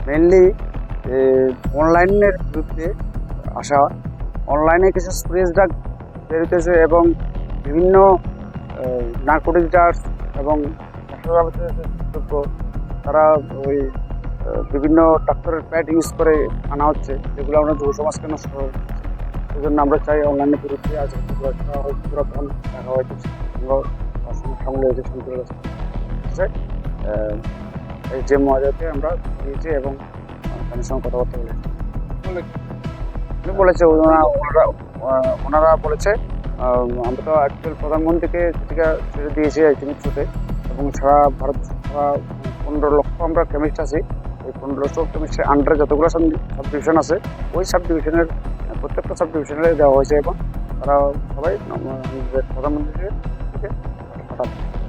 Mainly অনলাইনের বিরুদ্ধে আসা, অনলাইনে কিছু স্প্রেস ড্রাগ বেরোতেছে এবং বিভিন্ন নার্কোটিক ড্রাগস এবং দ্রব্য তারা ওই বিভিন্ন ডাক্তারের প্যাড ইউজ করে আনা হচ্ছে, যেগুলো আমরা যুব সমাজকে নষ্ট করে। সেই জন্য আমরা চাই অনলাইনের বিরুদ্ধে আজ পুরাতন দেখা হয়েছে সামনে হয়েছে শুরু হচ্ছে এই যে মজাতে আমরা দিয়েছি এবং তাদের সঙ্গে কথাবার্তা বলেছি। বলেছে ওনারা বলেছে আমরা তো অ্যাকচুয়াল প্রধানমন্ত্রীকে চিঠিটা ছেড়ে দিয়েছি একজনের থ্রুতে, এবং সারা ভারত সারা 15 লক্ষ আমরা কেমিস্ট আছি। ওই 15 লক্ষ কেমিস্টের আন্ডারে যতগুলো সাব ডিভিশন আছে ওই সাব ডিভিশনের প্রত্যেকটা সাব ডিভিশনে দেওয়া হয়েছে এবং তারা সবাই প্রধানমন্ত্রীকে পাঠাচ্ছে।